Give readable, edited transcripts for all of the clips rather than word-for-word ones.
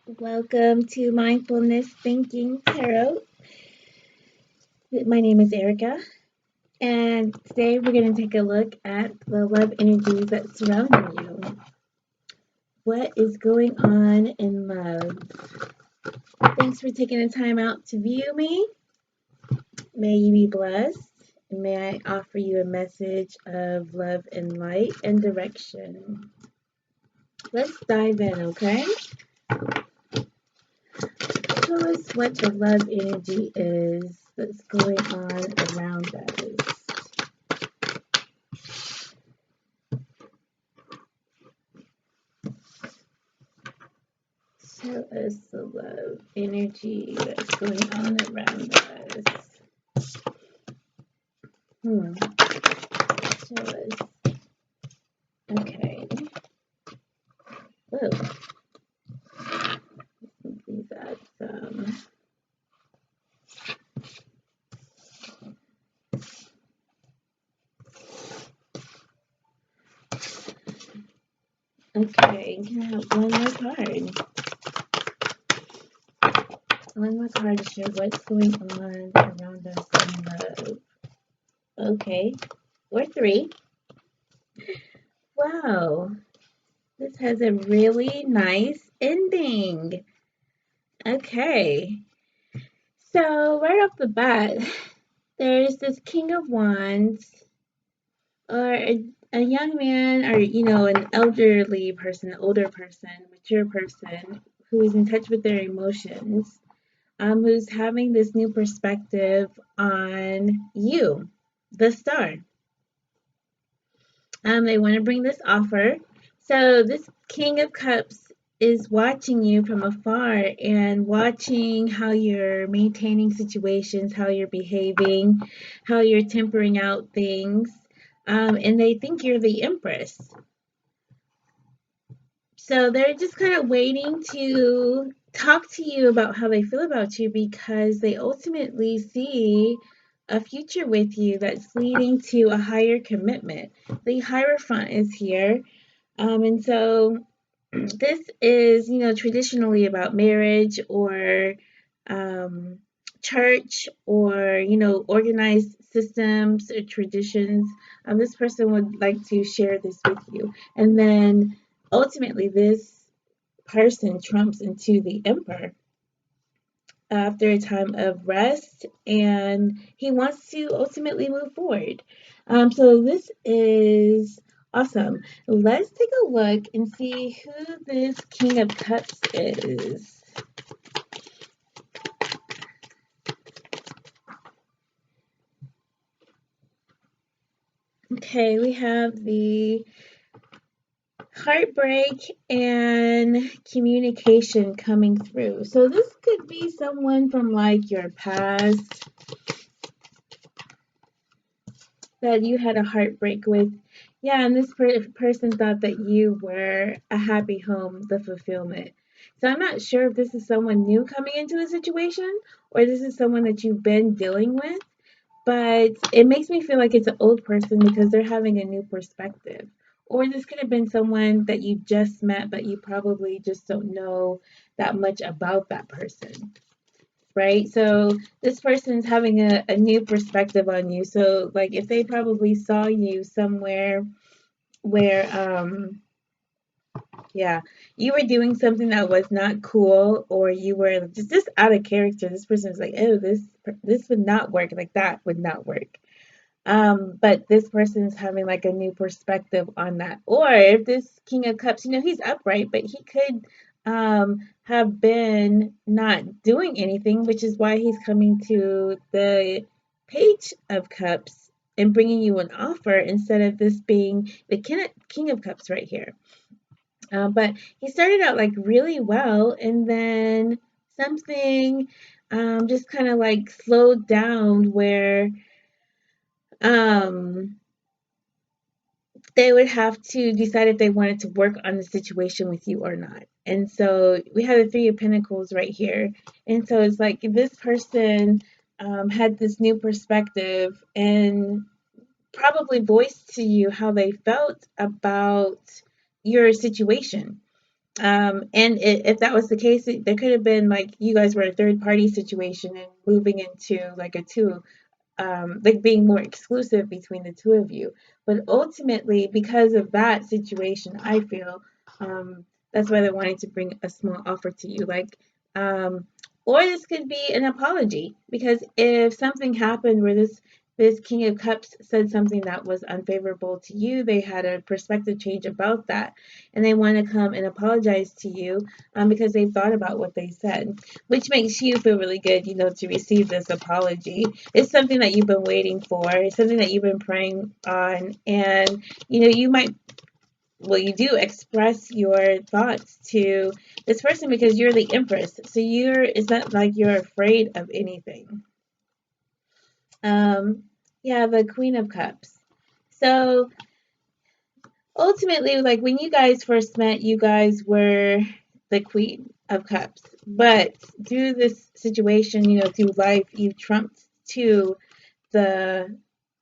Welcome to Mindfulness Thinking Tarot. My name is Erica, and today we're going to take a look at the love energies that surround you. What is going on in love? Thanks for taking the time out to view me. May you be blessed, and may I offer you a message of love and light and direction. Let's dive in, okay? Tell us what the love energy is that's going on around us. Tell us the love energy that's going on around us. Tell us. Okay. Whoa. Please add some. Okay, can I have one more card? One more card to show what's going on around us in love. Okay, or three. Wow, this has a really nice ending. Okay, so right off the bat, there's this King of Wands, or a young man, or an elderly person, older person, mature person who is in touch with their emotions, who's having this new perspective on you, the star. They want to bring this offer. So this King of Cups is watching you from afar and watching how you're maintaining situations, how you're behaving, how you're tempering out things. And they think you're the Empress. So they're just kind of waiting to talk to you about how they feel about you because they ultimately see a future with you that's leading to a higher commitment. The Hierophant is here. And so this is, traditionally about marriage or church or, organized systems or traditions. This person would like to share this with you. And then ultimately, this person trumps into the emperor after a time of rest, and he wants to ultimately move forward. So this is awesome. Let's take a look and see who this King of Cups is. Okay, we have the heartbreak and communication coming through. So this could be someone from like your past that you had a heartbreak with. Yeah, and this person thought that you were a happy home, the fulfillment. So I'm not sure if this is someone new coming into the situation or this is someone that you've been dealing with, but it makes me feel like it's an old person because they're having a new perspective. Or this could have been someone that you just met, but you probably just don't know that much about that person, right? So this person's having a new perspective on you. So like if they probably saw you somewhere where yeah, you were doing something that was not cool or you were just out of character, this person's like, oh, this would not work, like that would not work. But this person's having like a new perspective on that. Or if this King of Cups, he's upright, but he could have been not doing anything, which is why he's coming to the Page of Cups and bringing you an offer instead of this being the King of Cups right here. But he started out like really well, and then something just kind of like slowed down where um they would have to decide if they wanted to work on the situation with you or not. And so we have the Three of Pentacles right here. And so it's like this person had this new perspective and probably voiced to you how they felt about your situation. And if that was the case, there could have been like you guys were a third party situation and moving into like a two, like being more exclusive between the two of you. But ultimately, because of that situation, I feel that's why they wanted to bring a small offer to you. Um, or this could be an apology because if something happened where this King of Cups said something that was unfavorable to you, they had a perspective change about that, and they want to come and apologize to you because they've thought about what they said, which makes you feel really good, to receive this apology. It's something that you've been waiting for. It's something that you've been praying on. And, you might, well, you do express your thoughts to this person because you're the Empress. So it's not like you're afraid of anything. Um, yeah, the Queen of Cups. So ultimately, like when you guys first met, you guys were the Queen of Cups. But through this situation, through life, you trumped to the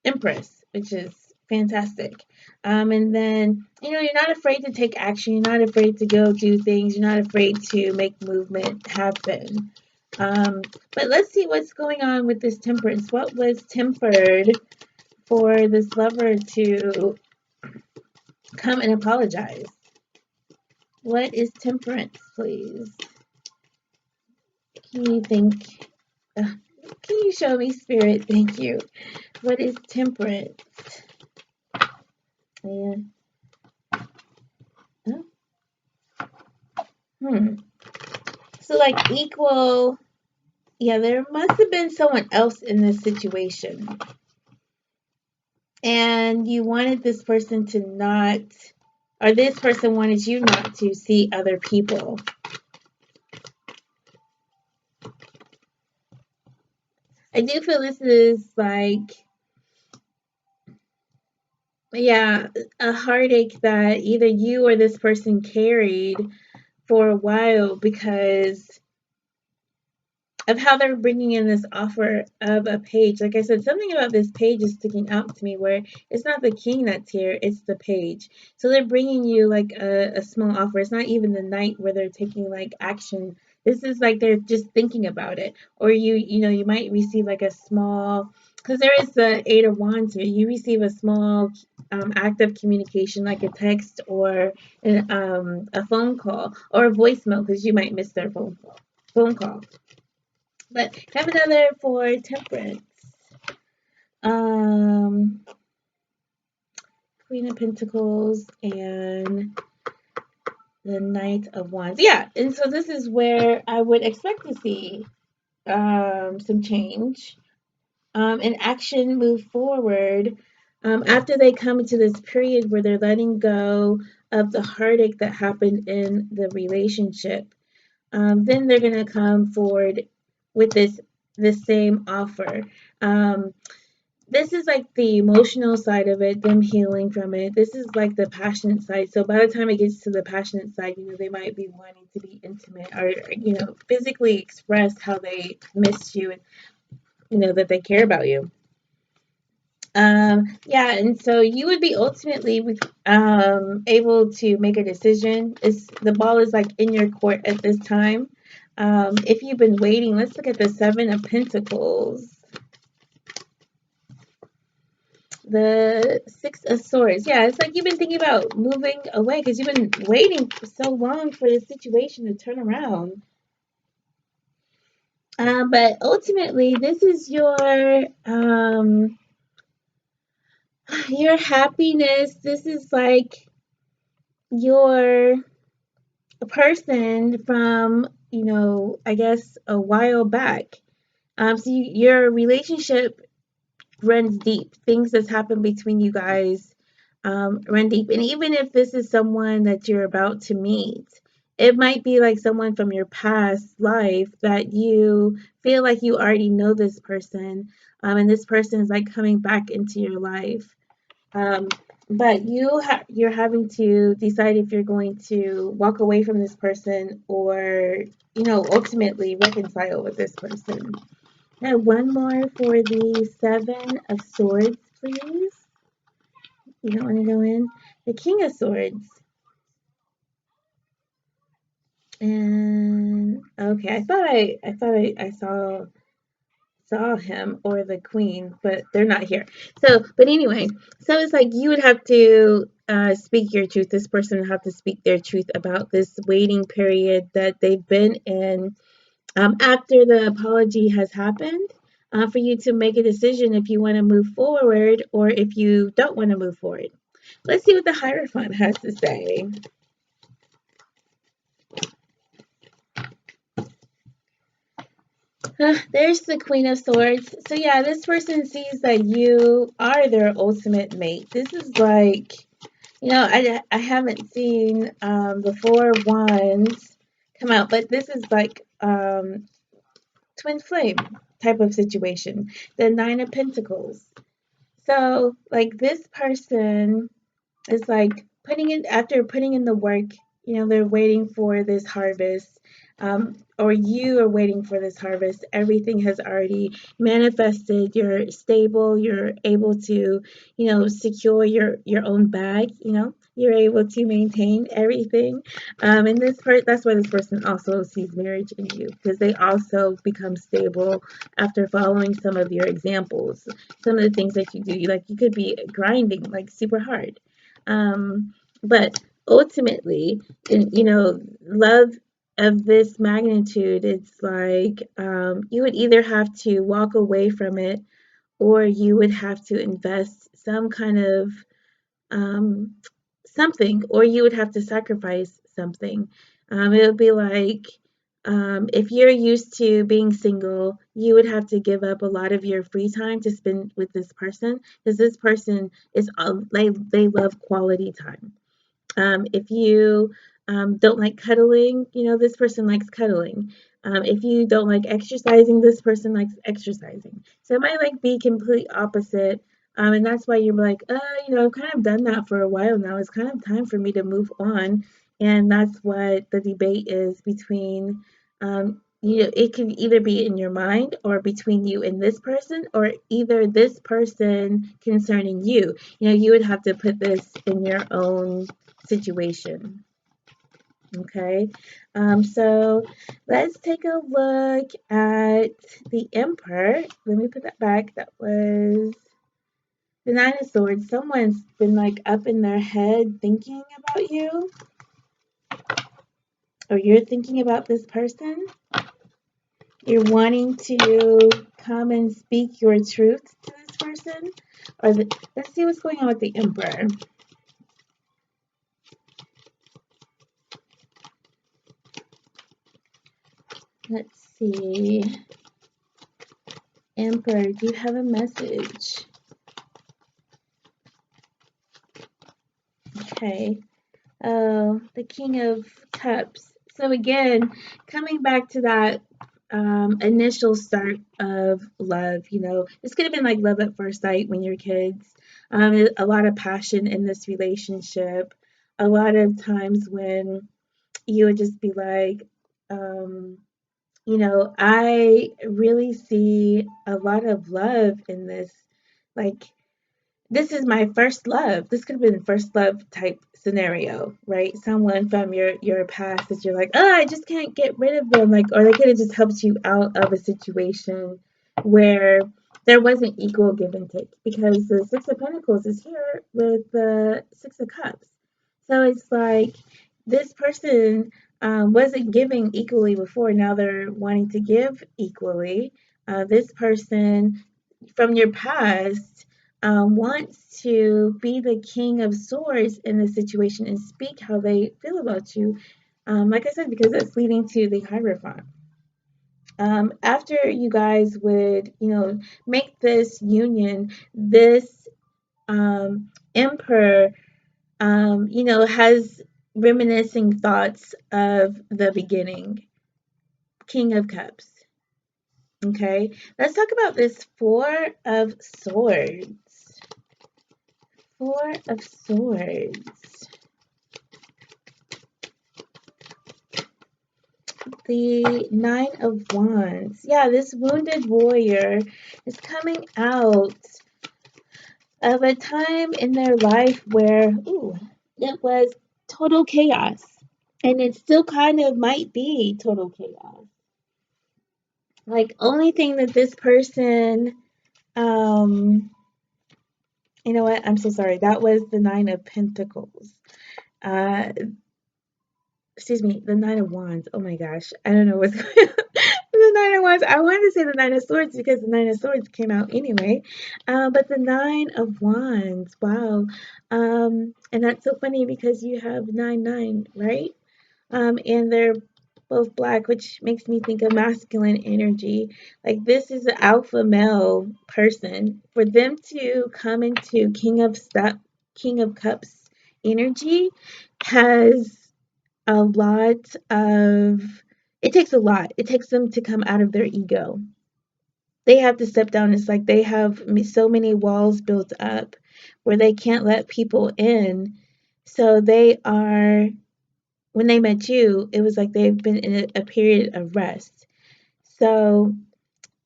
Empress, which is fantastic. And then, you're not afraid to take action. You're not afraid to go do things. You're not afraid to make movement happen. Um, but let's see what's going on with this temperance. What was tempered for this lover to come and apologize? What is temperance, please? Can you think? Uh, can you show me, Spirit? Thank you. What is temperance? Yeah. Oh, hmm. So, like, equal. Yeah, there must have been someone else in this situation. And you wanted this person to not, or this person wanted you not to see other people. I do feel this is like, yeah, a heartache that either you or this person carried for a while because of how they're bringing in this offer of a page. Like I said, something about this page is sticking out to me where it's not the king that's here, it's the page. So they're bringing you like a small offer. It's not even the knight where they're taking like action. This is like they're just thinking about it. Or you might receive like a small, because there is the Eight of Wands here. You receive a small act of communication like a text or a phone call or a voicemail because you might miss their phone call. But have another for temperance. Um, Queen of Pentacles and the Knight of Wands. Yeah, and so this is where I would expect to see some change and action move forward after they come into this period where they're letting go of the heartache that happened in the relationship. Then they're going to come forward with this same offer. Um, this is like the emotional side of it, them healing from it. This is like the passionate side. So by the time it gets to the passionate side, they might be wanting to be intimate or, physically express how they miss you and, that they care about you. Yeah, and so you would be ultimately able to make a decision. The ball is like in your court at this time. If you've been waiting, let's look at the Seven of Pentacles. The Six of Swords. Yeah, it's like you've been thinking about moving away because you've been waiting for so long for the situation to turn around. But ultimately, this is your happiness. This is like your person from, I guess a while back. So your relationship runs deep. Things that's happened between you guys run deep. And even if this is someone that you're about to meet, it might be like someone from your past life that you feel like you already know this person, and this person is like coming back into your life. Um, but you're having to decide if you're going to walk away from this person or, ultimately reconcile with this person. Now, one more for the Seven of Swords, please. You don't want to go in. The King of Swords. And okay, I thought I saw him or the queen, but they're not here. So, but anyway, so it's like you would have to speak your truth. This person would have to speak their truth about this waiting period that they've been in after the apology has happened. For you to make a decision if you want to move forward or if you don't want to move forward. Let's see what the Hierophant has to say. There's the Queen of Swords. So yeah, this person sees that you are their ultimate mate. This is like, I haven't seen the Four Wands come out, but this is like twin flame type of situation. The Nine of Pentacles. So like this person is like putting in the work, they're waiting for this harvest, or you are waiting for this harvest. Everything has already manifested. You're stable. You're able to, secure your own bag. You're able to maintain everything. And that's why this person also sees marriage in you because they also become stable after following some of your examples, some of the things that you do. Like you could be grinding like super hard but ultimately, love of this magnitude, it's like you would either have to walk away from it or you would have to invest some kind of um, something, or you would have to sacrifice something. It would be like if you're used to being single, you would have to give up a lot of your free time to spend with this person because this person is they love quality time. If you don't like cuddling, this person likes cuddling. If you don't like exercising, this person likes exercising. So it might like be complete opposite. And that's why you're like, I've kind of done that for a while now. It's kind of time for me to move on. And that's what the debate is between, it can either be in your mind or between you and this person, or either this person concerning you. You would have to put this in your own situation. Okay, so let's take a look at the Emperor. Let me put that back. That was the Nine of Swords. Someone's been like up in their head thinking about you, or you're thinking about this person. You're wanting to come and speak your truth to this person, let's see what's going on with the Emperor. Let's see. Emperor, do you have a message? Okay. Oh, the King of Cups. So again, coming back to that initial start of love, this could have been like love at first sight when you're kids. A lot of passion in this relationship. A lot of times when you would just be like, um, I really see a lot of love in this. Like, this is my first love. This could have been first love type scenario, right? Someone from your past that you're like, oh, I just can't get rid of them, like, or they could have just helped you out of a situation where there wasn't equal give and take because the Six of Pentacles is here with the Six of Cups. So it's like this person wasn't giving equally before. Now they're wanting to give equally. This person from your past wants to be the King of Swords in this situation and speak how they feel about you. Like I said, because it's leading to the Hierophant. After you guys would, make this union, this emperor, has reminiscing thoughts of the beginning, King of Cups. Okay, let's talk about this Four of Swords. Four of Swords. The Nine of Wands. Yeah, this wounded warrior is coming out of a time in their life where, it was total chaos. And it still kind of might be total chaos. Like, only thing that this person, um, you know what? I'm so sorry. That was the Nine of Pentacles. Uh, excuse me, the Nine of Wands. Oh my gosh, I don't know what's going on. The Nine of Wands. I wanted to say the Nine of Swords because the Nine of Swords came out anyway. But the Nine of Wands. Wow. And that's so funny because you have 9, right? And they're both black, which makes me think of masculine energy. Like, this is an alpha male person. For them to come into King of Cups energy has a lot of, it takes a lot. It takes them to come out of their ego. They have to step down. It's like they have so many walls built up where they can't let people in. So they are, when they met you, it was like they've been in a period of rest. So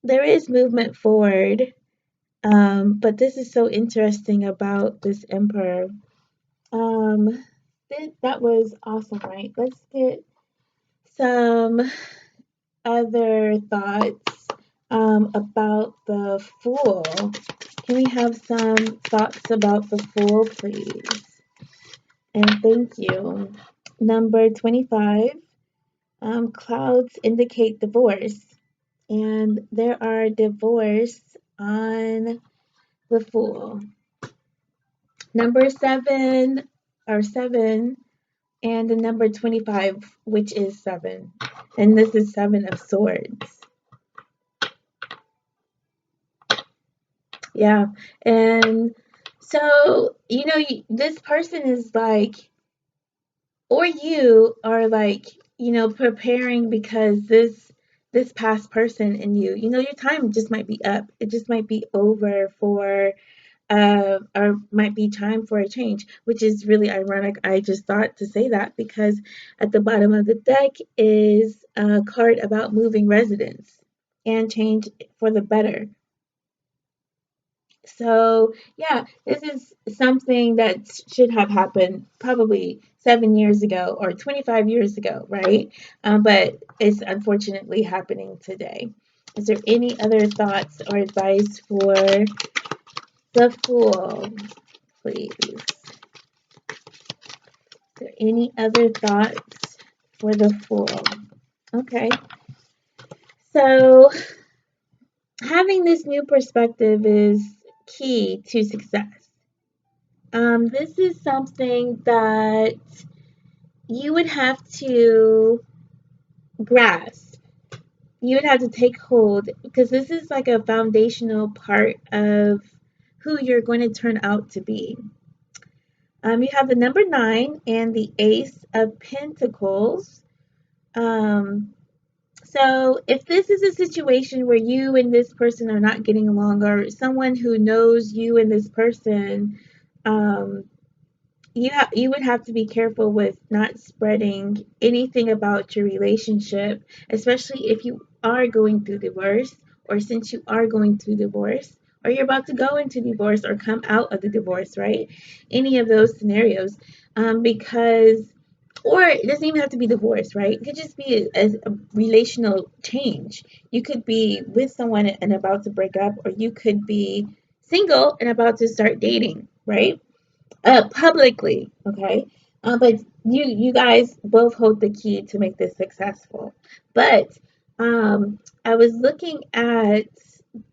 there is movement forward. But this is so interesting about this emperor. Um, that was awesome, right? Let's get some other thoughts about the Fool. Can we have some thoughts about the Fool, please? And thank you. Number 25. Clouds indicate divorce, and there are divorce on the Fool. Number 7, or 7, and the number 25, which is 7. And this is 7 of Swords. Yeah. And so, this person is like, or you are like, preparing because this past person in you, your time just might be up. It just might be over for or might be time for a change, which is really ironic. I just thought to say that because at the bottom of the deck is a card about moving residence and change for the better. So, yeah, this is something that should have happened probably 7 years ago or 25 years ago, right? But it's unfortunately happening today. Is there any other thoughts or advice for the Fool, please? Is there any other thoughts for the Fool? Okay. So, having this new perspective is key to success. This is something that you would have to grasp. You would have to take hold because this is like a foundational part of who you're going to turn out to be. You have the number 9 and the Ace of Pentacles. Um, so if this is a situation where you and this person are not getting along, or someone who knows you and this person, um, you would have to be careful with not spreading anything about your relationship, especially if you are going through divorce, or since you are going through divorce, or you're about to go into divorce or come out of the divorce, right? Any of those scenarios, because, or it doesn't even have to be divorce, right? It could just be a relational change. You could be with someone and about to break up, or you could be single and about to start dating, right? Publicly, okay? But you guys both hold the key to make this successful. But I was looking at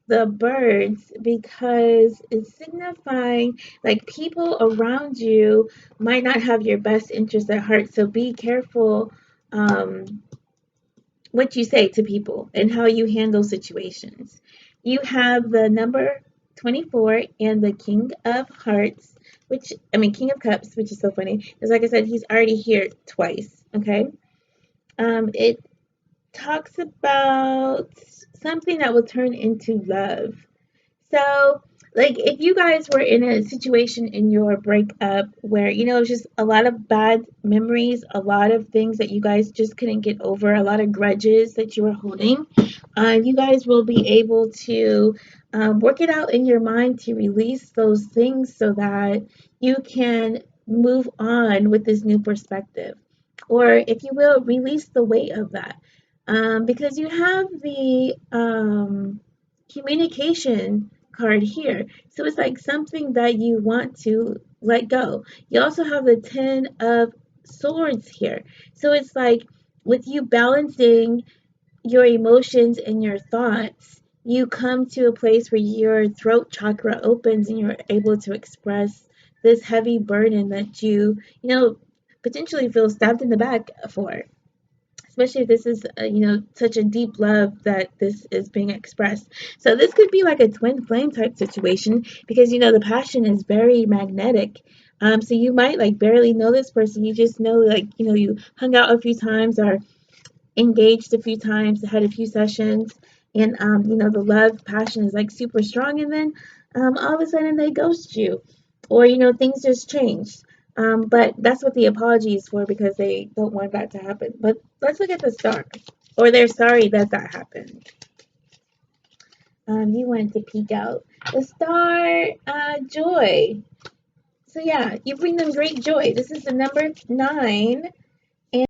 the birds because it's signifying like people around you might not have your best interest at heart. So be careful what you say to people and how you handle situations. You have the number 24 and the King of Hearts, King of Cups, which is so funny. Because, like I said, he's already here twice. Okay. It talks about something that will turn into love. So, like, if you guys were in a situation in your breakup where, it's just a lot of bad memories, a lot of things that you guys just couldn't get over, a lot of grudges that you were holding, you guys will be able to work it out in your mind to release those things so that you can move on with this new perspective. or if you will, release the weight of that. Because you have the communication card here. So it's like something that you want to let go. You also have the Ten of Swords here. So it's like with you balancing your emotions and your thoughts, you come to a place where your throat chakra opens and you're able to express this heavy burden that potentially feel stabbed in the back for. Especially if this is, such a deep love that this is being expressed. So this could be like a twin flame type situation because, the passion is very magnetic. So you might like barely know this person. You just know, like, you hung out a few times or engaged a few times, had a few sessions, and the love passion is like super strong, and then all of a sudden they ghost you, or things just changed. But that's what the apology is for, because they don't want that to happen. But let's look at the star, or they're sorry that that happened. You wanted to peek out the star, joy. So yeah, you bring them great joy. This is the number 9.